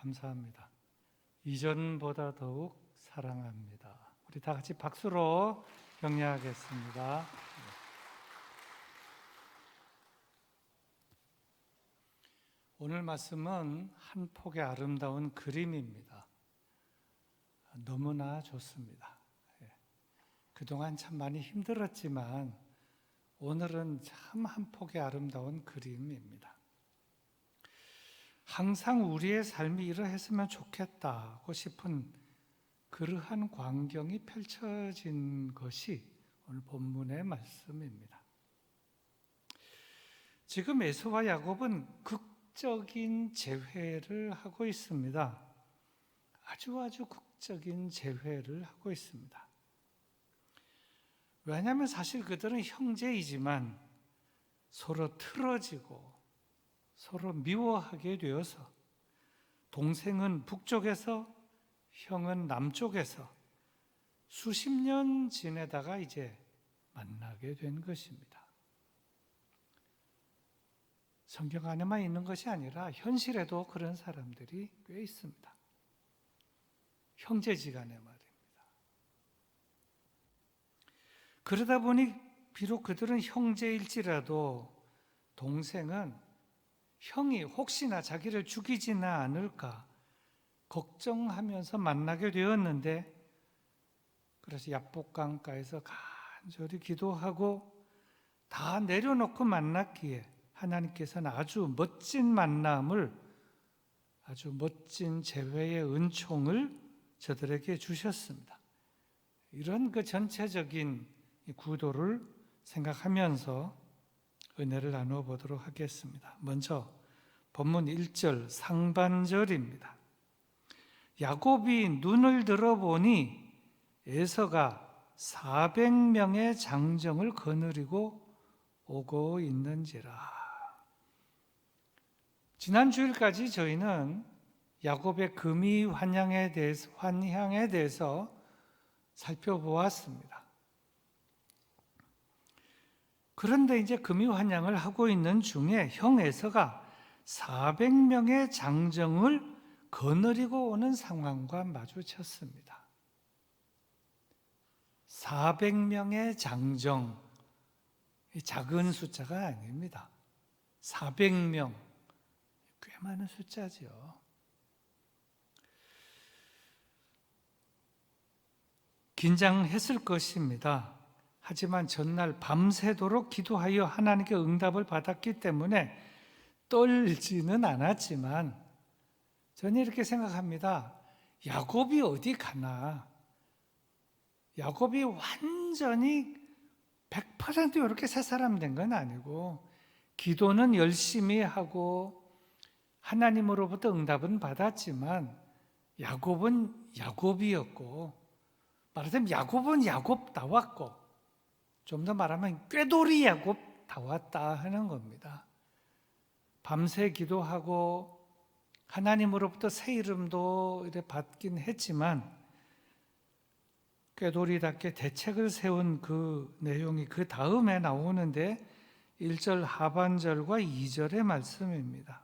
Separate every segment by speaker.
Speaker 1: 감사합니다. 이전보다 더욱 사랑합니다. 우리 다 같이 박수로 격려하겠습니다. 오늘 말씀은 한 폭의 아름다운 그림입니다. 너무나 좋습니다. 그동안 참 많이 힘들었지만 오늘은 참 한 폭의 아름다운 그림입니다. 항상 우리의 삶이 이러했으면 좋겠다고 싶은 그러한 광경이 펼쳐진 것이 오늘 본문의 말씀입니다. 지금 에서와 야곱은 극적인 재회를 하고 있습니다. 아주 극적인 재회를 하고 있습니다. 왜냐하면 사실 그들은 형제이지만 서로 틀어지고 서로 미워하게 되어서 동생은 북쪽에서 형은 남쪽에서 수십 년 지내다가 이제 만나게 된 것입니다. 성경 안에만 있는 것이 아니라 현실에도 그런 사람들이 꽤 있습니다. 형제지간에 말입니다. 그러다 보니 비록 그들은 형제일지라도 동생은 형이 혹시나 자기를 죽이지는 않을까 걱정하면서 만나게 되었는데, 그래서 야복강가에서 간절히 기도하고 다 내려놓고 만났기에 하나님께서는 아주 멋진 만남을, 아주 멋진 재회의 은총을 저들에게 주셨습니다. 이런 그 전체적인 구도를 생각하면서 은혜를 나누어 보도록 하겠습니다. 먼저 본문 1절 상반절입니다. 야곱이 눈을 들어보니 에서가 400명의 장정을 거느리고 오고 있는지라. 지난 주일까지 저희는 야곱의 금이 환향에 대해서 살펴보았습니다. 그런데 이제 금이 환향을 하고 있는 중에 형 에서가 400명의 장정을 거느리고 오는 상황과 마주쳤습니다. 400명의 장정, 작은 숫자가 아닙니다. 400명, 꽤 많은 숫자죠. 긴장했을 것입니다. 하지만 전날 밤새도록 기도하여 하나님께 응답을 받았기 때문에 떨지는 않았지만 저는 이렇게 생각합니다. 야곱이 어디 가나? 야곱이 완전히 100% 이렇게 새 사람 된 건 아니고 기도는 열심히 하고 하나님으로부터 응답은 받았지만 야곱은 야곱이었고, 말하자면 야곱은 야곱다웠고, 좀 더 말하면 꾀돌이 야곱다웠다 하는 겁니다. 밤새 기도하고 하나님으로부터 새 이름도 받긴 했지만 꾀돌이답게 대책을 세운 그 내용이 그 다음에 나오는데 1절 하반절과 2절의 말씀입니다.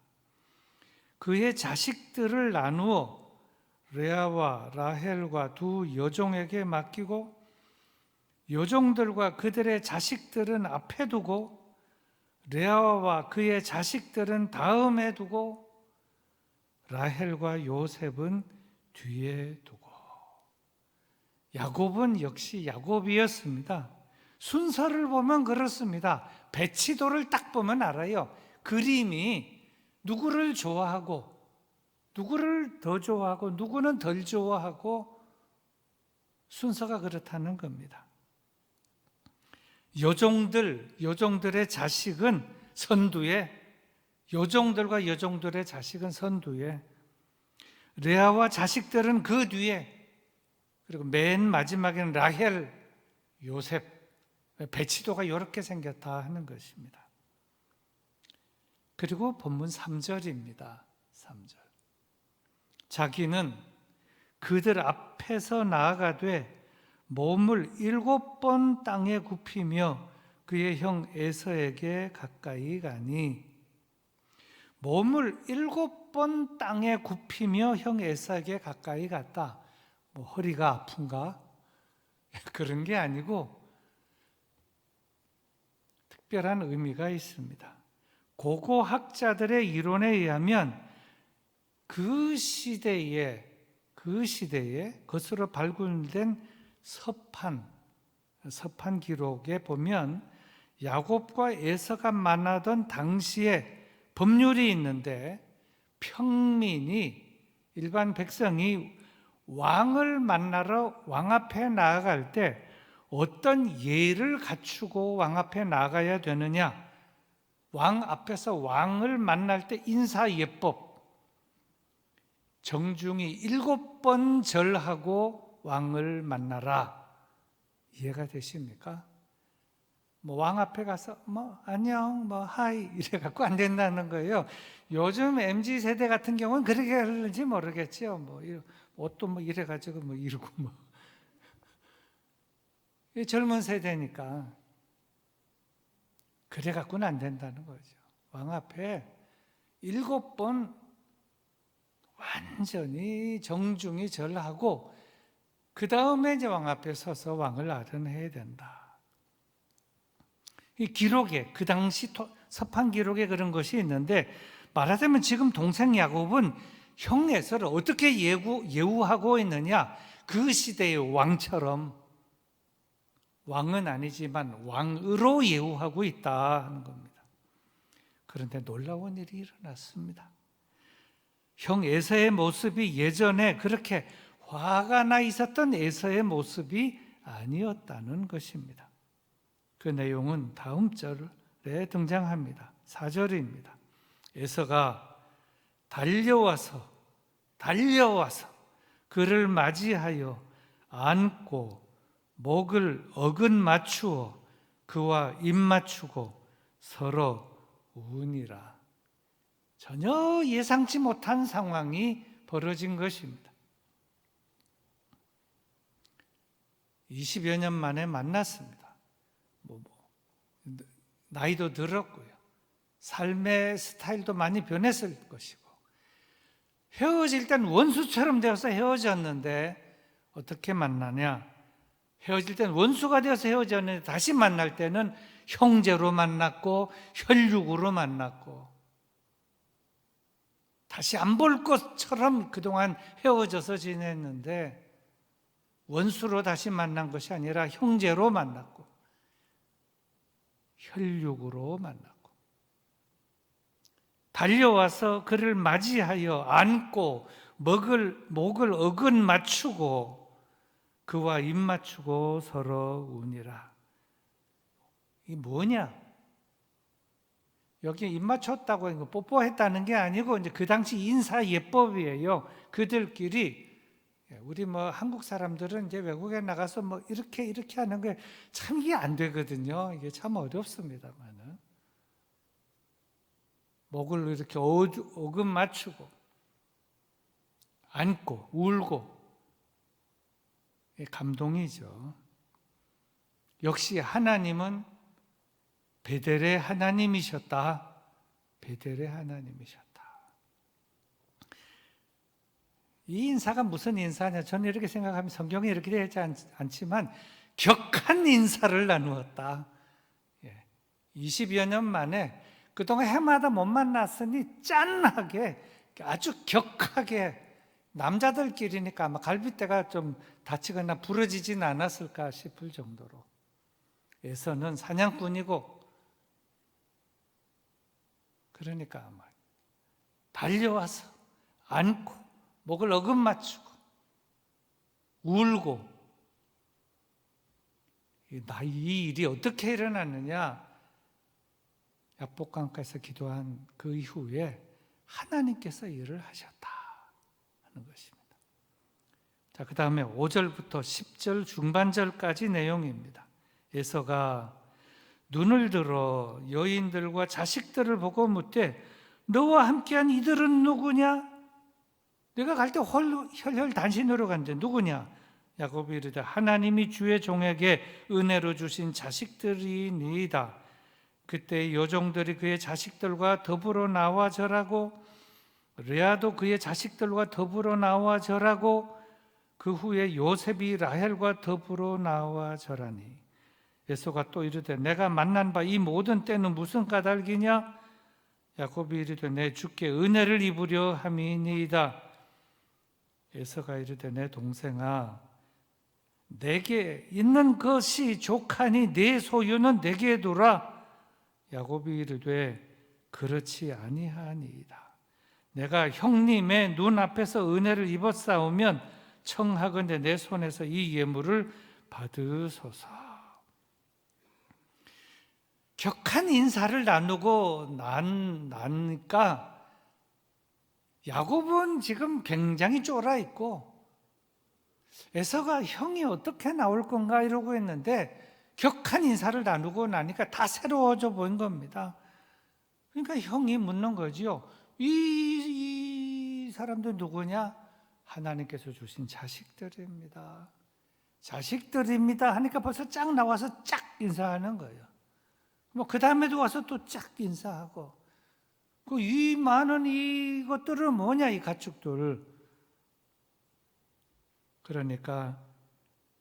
Speaker 1: 그의 자식들을 나누어 레아와 라헬과 두 여종에게 맡기고 여종들과 그들의 자식들은 앞에 두고 레아와 그의 자식들은 다음에 두고 라헬과 요셉은 뒤에 두고. 야곱은 역시 야곱이었습니다. 순서를 보면 그렇습니다. 배치도를 딱 보면 알아요. 그림이 누구를 좋아하고 누구를 더 좋아하고 누구는 덜 좋아하고 순서가 그렇다는 겁니다. 여종들의 자식은 선두에, 여종들과 여종들의 자식은 선두에, 레아와 자식들은 그 뒤에, 그리고 맨 마지막에는 라헬, 요셉, 배치도가 이렇게 생겼다 하는 것입니다. 그리고 본문 3절입니다. 3절. 자기는 그들 앞에서 나아가되 몸을 7번 땅에 굽히며 그의 형 에서에게 가까이 가니 몸을 7번 땅에 굽히며 형 에사에게 가까이 갔다. 뭐 허리가 아픈가? 그런 게 아니고 특별한 의미가 있습니다. 고고학자들의 이론에 의하면 그 시대에 것으로 발굴된 서판 기록에 보면 야곱과 에서가 만나던 당시에 법률이 있는데 평민이 일반 백성이 왕을 만나러 왕 앞에 나아갈 때 어떤 예를 갖추고 왕 앞에 나아가야 되느냐, 왕 앞에서 왕을 만날 때 인사예법, 정중히 7번 절하고 왕을 만나라. 이해가 되십니까? 뭐 왕 앞에 가서 뭐 안녕, 뭐 하이 이래 갖고 안 된다는 거예요. 요즘 MZ 세대 같은 경우는 그렇게 하는지 모르겠죠. 뭐 옷도 뭐 이래 가지고 뭐 이러고 뭐 젊은 세대니까 그래 갖고는 안 된다는 거죠. 왕 앞에 7번 완전히 정중히 절하고 그 다음에 이제 왕 앞에 서서 왕을 아련해야 된다. 이 기록에, 그 당시 서판 기록에 그런 것이 있는데, 말하자면 지금 동생 야곱은 형 에서를 어떻게 예우하고 있느냐, 그 시대의 왕처럼, 왕은 아니지만 왕으로 예우하고 있다 하는 겁니다. 그런데 놀라운 일이 일어났습니다. 형 에서의 모습이 예전에 그렇게 화가 나 있었던 에서의 모습이 아니었다는 것입니다. 그 내용은 다음 절에 등장합니다. 4절입니다. 에서가 달려와서 그를 맞이하여 안고 목을 어긋 맞추어 그와 입 맞추고 서로 우니라. 전혀 예상치 못한 상황이 벌어진 것입니다. 20여 년 만에 만났습니다. 나이도 들었고요. 삶의 스타일도 많이 변했을 것이고, 헤어질 땐 원수처럼 되어서 헤어졌는데 어떻게 만나냐? 헤어질 땐 원수가 되어서 헤어졌는데 다시 만날 때는 형제로 만났고 혈육으로 만났고, 다시 안 볼 것처럼 그동안 헤어져서 지냈는데 원수로 다시 만난 것이 아니라 형제로 만났고 혈육으로 만났고, 달려와서 그를 맞이하여 안고 목을 어긋 맞추고 그와 입 맞추고 서로 우니라. 이게 뭐냐? 여기 입 맞췄다고 뽀뽀했다는 게 아니고 이제 그 당시 인사 예법이에요. 그들끼리, 우리 뭐 한국 사람들은 이제 외국에 나가서 뭐 이렇게 하는 게 참 이게 안 되거든요. 이게 참 어렵습니다만은 목을 이렇게 어긋 맞추고 안고 울고, 감동이죠. 역시 하나님은 베델의 하나님이셨다. 베델의 하나님이셨다. 이 인사가 무슨 인사냐? 저는 이렇게 생각하면 성경에 이렇게 되지 않지만 격한 인사를 나누었다. 20여 년 만에 그동안 해마다 못 만났으니 짠하게 아주 격하게, 남자들끼리니까 아마 갈빗대가 좀 다치거나 부러지진 않았을까 싶을 정도로, 에서는 사냥꾼이고 그러니까 아마 달려와서 안고 목을 어긋 맞추고 울고, 이 일이 어떻게 일어났느냐? 야복강가에서 기도한 그 이후에 하나님께서 일을 하셨다 하는 것입니다. 자, 그 다음에 5절부터 10절 중반절까지 내용입니다. 에서가 눈을 들어 여인들과 자식들을 보고 묻되 너와 함께한 이들은 누구냐? 내가 갈 때 혈혈 단신으로 간데 누구냐? 야곱이 이르되 하나님이 주의 종에게 은혜로 주신 자식들이니이다. 그때 여종들이 그의 자식들과 더불어 나와 절하고 레아도 그의 자식들과 더불어 나와 절하고 그 후에 요셉이 라헬과 더불어 나와 절하니 에서가 또 이르되 내가 만난 바 이 모든 때는 무슨 까닭이냐? 야곱이 이르되 내 주께 은혜를 입으려 함이니이다. 에서가 이르되 내 동생아 내게 있는 것이 족하니 내 소유는 내게 두라. 야곱이 이르되 그렇지 아니하니이다. 내가 형님의 눈앞에서 은혜를 입었사오면 청하건대 내 손에서 이 예물을 받으소서. 격한 인사를 나누고 나니까 야곱은 지금 굉장히 쫄아 있고 에서가 형이 어떻게 나올 건가 이러고 있는데 격한 인사를 나누고 나니까 다 새로워져 보인 겁니다. 그러니까 형이 묻는 거지요. 이 사람들 누구냐? 하나님께서 주신 자식들입니다. 자식들입니다 하니까 벌써 쫙 나와서 쫙 인사하는 거예요. 뭐 그 다음에도 와서 또 쫙 인사하고 이 많은 이것들은 뭐냐 이 가축들. 그러니까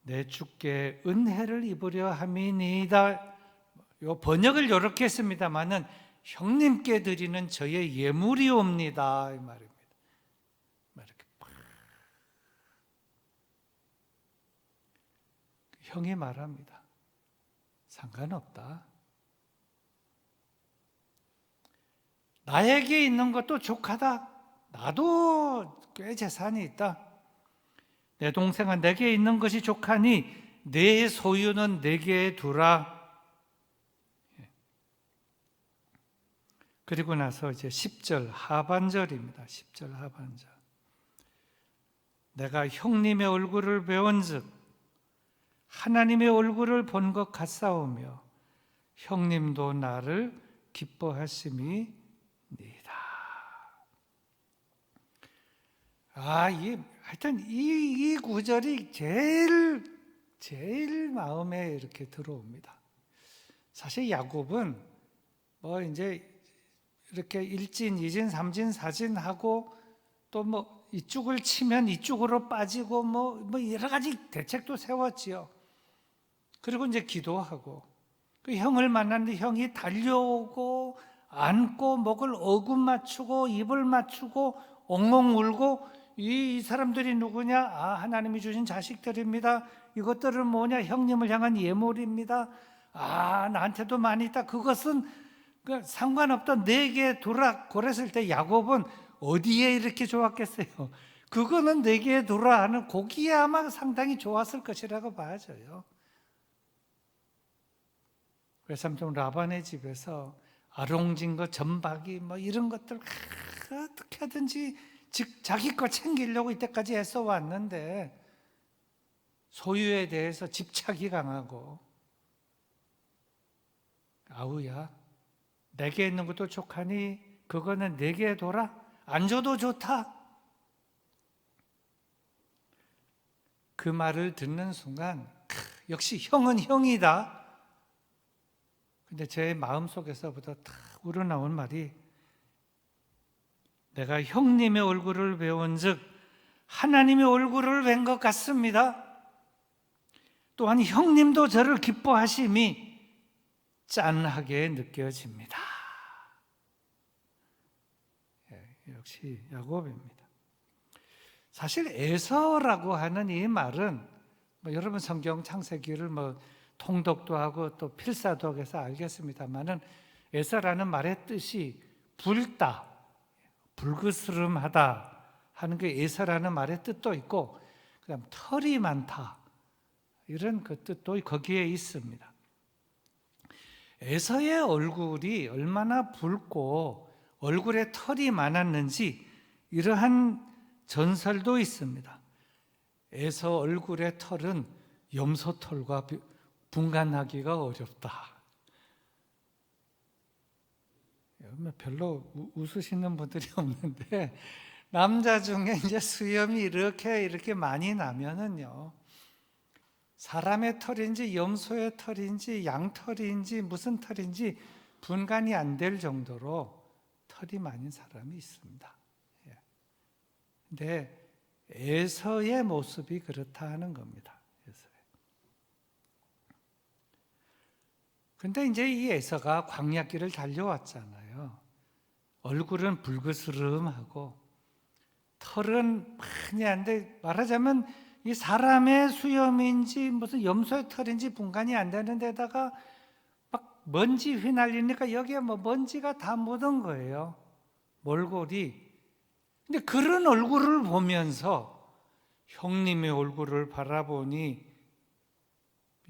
Speaker 1: 내 주께 은혜를 입으려 함이니이다. 요 번역을 이렇게 했습니다마는 형님께 드리는 저의 예물이옵니다 이 말입니다. 이렇게 형이 말합니다. 상관없다. 나에게 있는 것도 족하다. 나도 꽤 재산이 있다. 내 동생아 내게 있는 것이 족하니 내 소유는 내게 두라. 그리고 나서 이제 10절 하반절입니다. 10절 하반절. 내가 형님의 얼굴을 배운즉 하나님의 얼굴을 본 것 같사오며 형님도 나를 기뻐하심이니이다. 하여튼 이 구절이 제일 마음에 이렇게 들어옵니다. 사실 야곱은 뭐 이제 이렇게 1진, 2진, 3진, 4진 하고 또 뭐 이쪽을 치면 이쪽으로 빠지고 뭐 여러 가지 대책도 세웠지요. 그리고 이제 기도하고 그 형을 만났는데 형이 달려오고 안고 목을 어금 맞추고 입을 맞추고 엉엉 울고 이 사람들이 누구냐? 하나님이 주신 자식들입니다. 이것들은 뭐냐? 형님을 향한 예물입니다. 나한테도 많이 있다. 그것은 상관없다. 내게 두라. 그랬을 때 야곱은 어디에 이렇게 좋았겠어요? 그거는 내게 두라 하는 고기에 아마 상당히 좋았을 것이라고 봐져요. 그래서 좀 라반의 집에서 아롱진 거, 전박이 뭐 이런 것들 어떻게 하든지 자기 거 챙기려고 이때까지 애써 왔는데 소유에 대해서 집착이 강하고 아우야 내게 있는 것도 족하니 그거는 내게 둬라. 안 줘도 좋다. 그 말을 듣는 순간 역시 형은 형이다. 근데 제 마음속에서부터 탁 우러나온 말이 내가 형님의 얼굴을 배운즉 하나님의 얼굴을 뵌 것 같습니다. 또한 형님도 저를 기뻐하심이 짠하게 느껴집니다. 역시 야곱입니다. 사실 에서라고 하는 이 말은 여러분 성경 창세기를 통독도 하고 또 필사도 해서 알겠습니다만은 에서라는 말의 뜻이 붉다, 불그스름하다 하는 게 에서라는 말의 뜻도 있고 그다음 털이 많다 이런 그 뜻도 거기에 있습니다. 에서의 얼굴이 얼마나 붉고 얼굴에 털이 많았는지 이러한 전설도 있습니다. 에서 얼굴의 털은 염소털과 분간하기가 어렵다. 별로 웃으시는 분들이 없는데 남자 중에 이제 수염이 이렇게 많이 나면은요 사람의 털인지 염소의 털인지 양털인지 무슨 털인지 분간이 안 될 정도로 털이 많은 사람이 있습니다. 근데 에서의 모습이 그렇다 하는 겁니다. 근데 이제 이 에서가 광야길을 달려왔잖아요. 얼굴은 불그스름하고 털은 많이 한데, 말하자면 이 사람의 수염인지 무슨 염소의 털인지 분간이 안 되는 데다가 막 먼지 휘날리니까 여기에 뭐 먼지가 다 묻은 거예요. 몰골이. 근데 그런 얼굴을 보면서 형님의 얼굴을 바라보니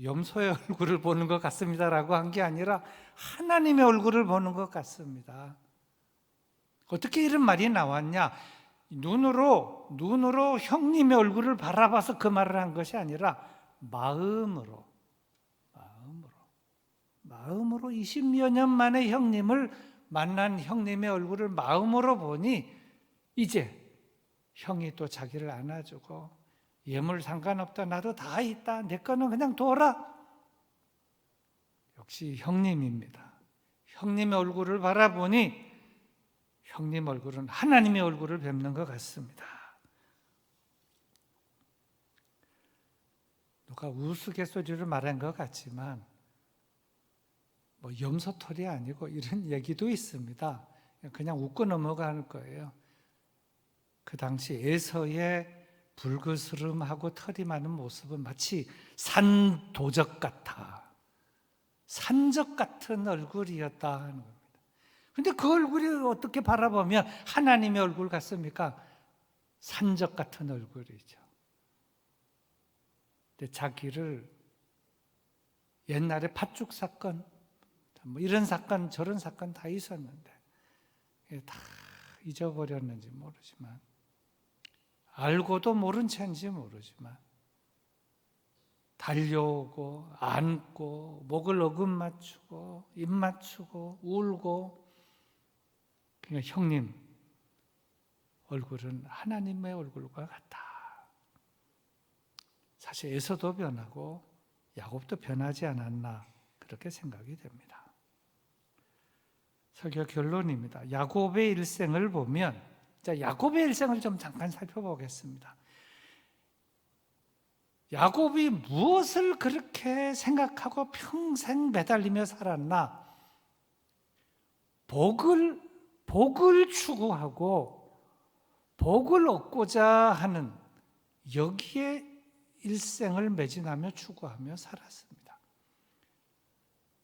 Speaker 1: 염소의 얼굴을 보는 것 같습니다라고 한 게 아니라 하나님의 얼굴을 보는 것 같습니다. 어떻게 이런 말이 나왔냐? 눈으로 형님의 얼굴을 바라봐서 그 말을 한 것이 아니라 마음으로 20여 년 만에 형님을 만난 형님의 얼굴을 마음으로 보니 이제 형이 또 자기를 안아주고 예물 상관없다, 나도 다 있다, 내 거는 그냥 둬라. 역시 형님입니다. 형님의 얼굴을 바라보니 형님 얼굴은 하나님의 얼굴을 뵙는 것 같습니다. 누가 우스갯소리로 말한 것 같지만 뭐 염소털이 아니고 이런 얘기도 있습니다. 그냥 웃고 넘어가는 거예요. 그 당시 에서의 불그스름하고 털이 많은 모습은 마치 산도적 같아, 산적 같은 얼굴이었다 하는 겁니다. 근데 그 얼굴이 어떻게 바라보면 하나님의 얼굴 같습니까? 산적 같은 얼굴이죠. 근데 자기를 옛날에 팥죽 사건, 뭐 이런 사건 저런 사건 다 있었는데 다 잊어버렸는지 모르지만, 알고도 모른 채인지 모르지만 달려오고 안고 목을 어금 맞추고 입 맞추고 울고, 그러니까 형님 얼굴은 하나님의 얼굴과 같다. 사실 에서도 변하고 야곱도 변하지 않았나 그렇게 생각이 됩니다. 설교 결론입니다. 야곱의 일생을 보면, 자, 야곱의 일생을 좀 잠깐 살펴보겠습니다. 야곱이 무엇을 그렇게 생각하고 평생 매달리며 살았나? 복을 추구하고 복을 얻고자 하는, 여기에 일생을 매진하며 추구하며 살았습니다.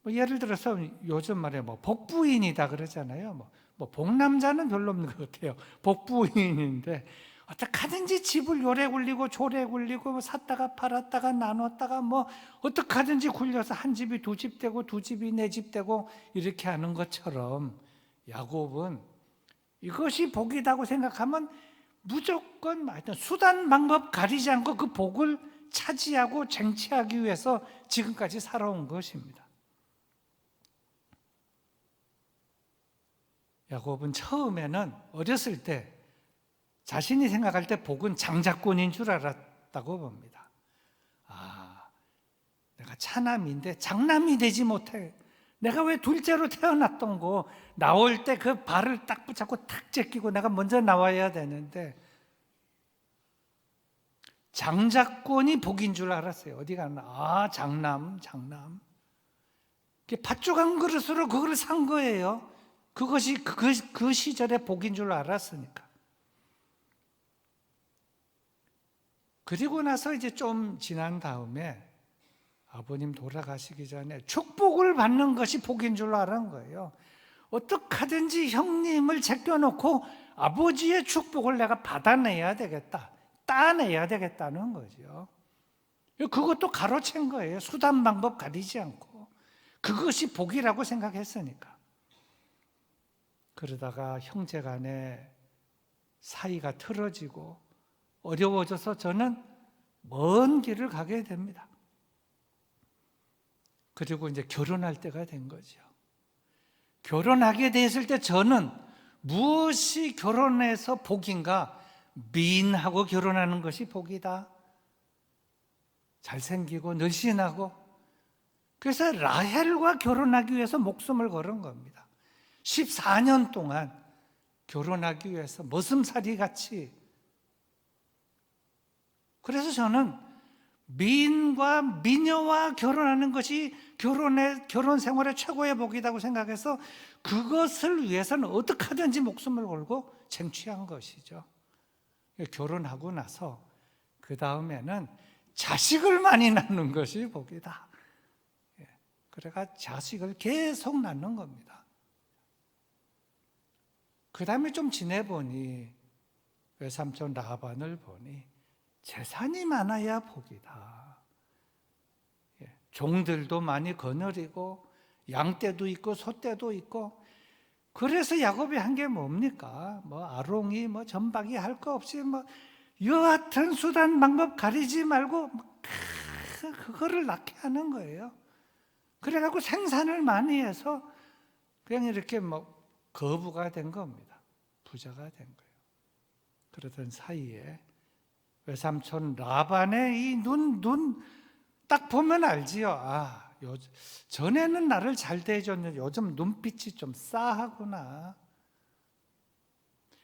Speaker 1: 뭐 예를 들어서 요즘 말에 뭐 복부인이다 그러잖아요. 뭐 복남자는 별로 없는 것 같아요. 복부인인데 어떻게 하든지 집을 요래 굴리고 조래 굴리고 뭐 샀다가 팔았다가 나눴다가 뭐 어떻게 하든지 굴려서 한 집이 두 집 되고 두 집이 네 집 되고 이렇게 하는 것처럼 야곱은 이것이 복이라고 생각하면 무조건 수단 방법 가리지 않고 그 복을 차지하고 쟁취하기 위해서 지금까지 살아온 것입니다. 야곱은 처음에는 어렸을 때 자신이 생각할 때 복은 장자권인 줄 알았다고 봅니다. 내가 차남인데 장남이 되지 못해. 내가 왜 둘째로 태어났던 거, 나올 때 그 발을 딱 붙잡고 탁 제끼고 내가 먼저 나와야 되는데 장자권이 복인 줄 알았어요. 어디 가나 장남. 팥죽 한 그릇으로 그걸 산 거예요. 그것이 그 시절의 복인 줄 알았으니까. 그리고 나서 이제 좀 지난 다음에 아버님 돌아가시기 전에 축복을 받는 것이 복인 줄 알은 거예요. 어떻게 하든지 형님을 제껴놓고 아버지의 축복을 내가 받아내야 되겠다, 따내야 되겠다는 거죠. 그것도 가로챈 거예요. 수단 방법 가리지 않고. 그것이 복이라고 생각했으니까. 그러다가 형제간에 사이가 틀어지고 어려워져서 저는 먼 길을 가게 됩니다. 그리고 이제 결혼할 때가 된 거죠. 결혼하게 됐을 때 저는 무엇이 결혼해서 복인가? 미인하고 결혼하는 것이 복이다. 잘생기고 늘씬하고, 그래서 라헬과 결혼하기 위해서 목숨을 걸은 겁니다. 14년 동안 결혼하기 위해서 머슴살이 같이. 그래서 저는 미인과 미녀와 결혼하는 것이 결혼 생활의 최고의 복이라고 생각해서 그것을 위해서는 어떻게 하든지 목숨을 걸고 쟁취한 것이죠. 결혼하고 나서 그 다음에는 자식을 많이 낳는 것이 복이다. 그래가 자식을 계속 낳는 겁니다. 그 다음에 좀 지내보니 외삼촌 라반을 보니 재산이 많아야 복이다. 종들도 많이 거느리고 양떼도 있고 소떼도 있고. 그래서 야곱이 한 게 뭡니까? 뭐 아롱이 뭐 전박이 할 거 없이 뭐 여하튼 수단 방법 가리지 말고 그거를 낳게 하는 거예요. 그래갖고 생산을 많이 해서 그냥 이렇게 뭐 거부가 된 겁니다. 부자가 된 거예요. 그러던 사이에 외삼촌 라반의 이 눈 딱 보면 알지요. 아, 전에는 나를 잘 대해줬는데 요즘 눈빛이 좀 싸하구나.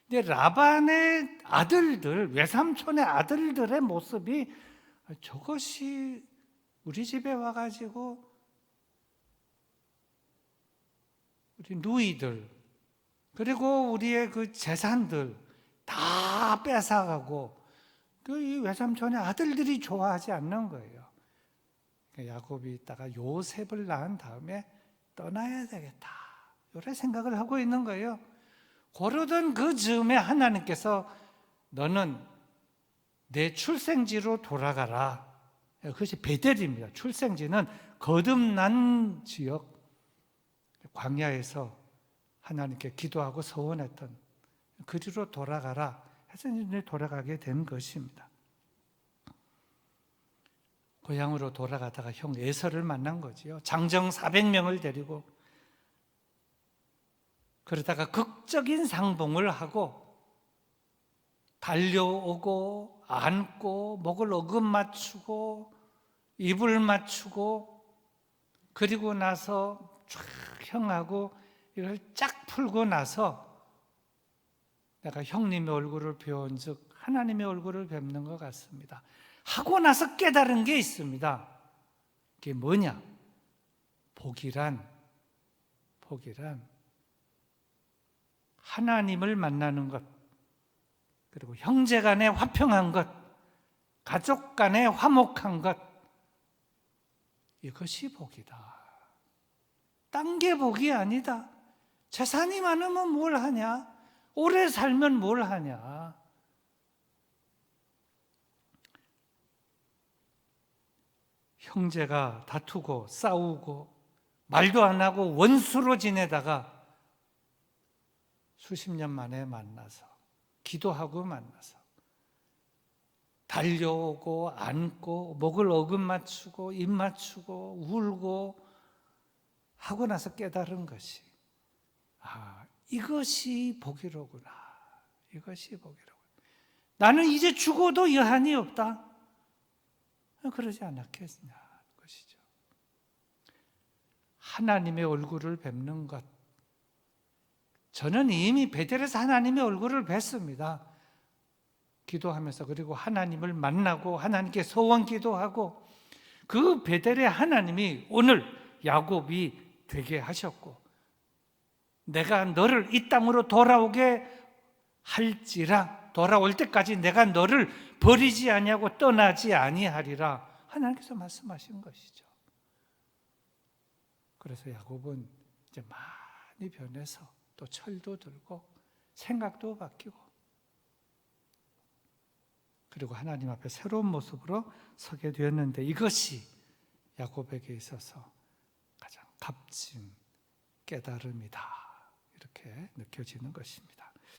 Speaker 1: 근데 라반의 아들들, 외삼촌의 아들들의 모습이 저것이 우리 집에 와가지고 우리 누이들 그리고 우리의 그 재산들 다 뺏어가고 이 외삼촌의 아들들이 좋아하지 않는 거예요. 야곱이 있다가 요셉을 낳은 다음에 떠나야 되겠다 이런 생각을 하고 있는 거예요. 그러던 그 즈음에 하나님께서 너는 내 출생지로 돌아가라. 그것이 베델입니다. 출생지는 거듭난 지역, 광야에서 하나님께 기도하고 서원했던 그리로 돌아가라 해서 이제 돌아가게 된 것입니다. 고향으로 돌아가다가 형 에서를 만난 거지요. 장정 400명을 데리고. 그러다가 극적인 상봉을 하고 달려오고 안고 목을 어금 맞추고 입을 맞추고 그리고 나서 쫙 형하고 이걸 쫙 풀고 나서 내가 형님의 얼굴을 배운 즉 하나님의 얼굴을 뵙는 것 같습니다. 하고 나서 깨달은 게 있습니다. 그게 뭐냐? 복이란 하나님을 만나는 것, 그리고 형제 간에 화평한 것, 가족 간에 화목한 것, 이것이 복이다. 딴 게 복이 아니다. 재산이 많으면 뭘 하냐? 오래 살면 뭘 하냐? 형제가 다투고 싸우고 말도 안 하고 원수로 지내다가 수십 년 만에 만나서 기도하고 만나서 달려오고 안고 목을 어금 맞추고 입 맞추고 울고 하고 나서 깨달은 것이 이것이 복이로구나. 이것이 복이로구나. 나는 이제 죽어도 여한이 없다. 그러지 않았겠냐 것이죠. 하나님의 얼굴을 뵙는 것. 저는 이미 베델에서 하나님의 얼굴을 뵀습니다. 기도하면서 그리고 하나님을 만나고 하나님께 소원 기도하고 그 베델의 하나님이 오늘 야곱이 되게 하셨고 내가 너를 이 땅으로 돌아오게 할지라 돌아올 때까지 내가 너를 버리지 아니하고 떠나지 아니하리라 하나님께서 말씀하신 것이죠. 그래서 야곱은 이제 많이 변해서 또 철도 들고 생각도 바뀌고 그리고 하나님 앞에 새로운 모습으로 서게 되었는데 이것이 야곱에게 있어서 가장 값진 깨달음이다 이렇게 느껴지는 것입니다.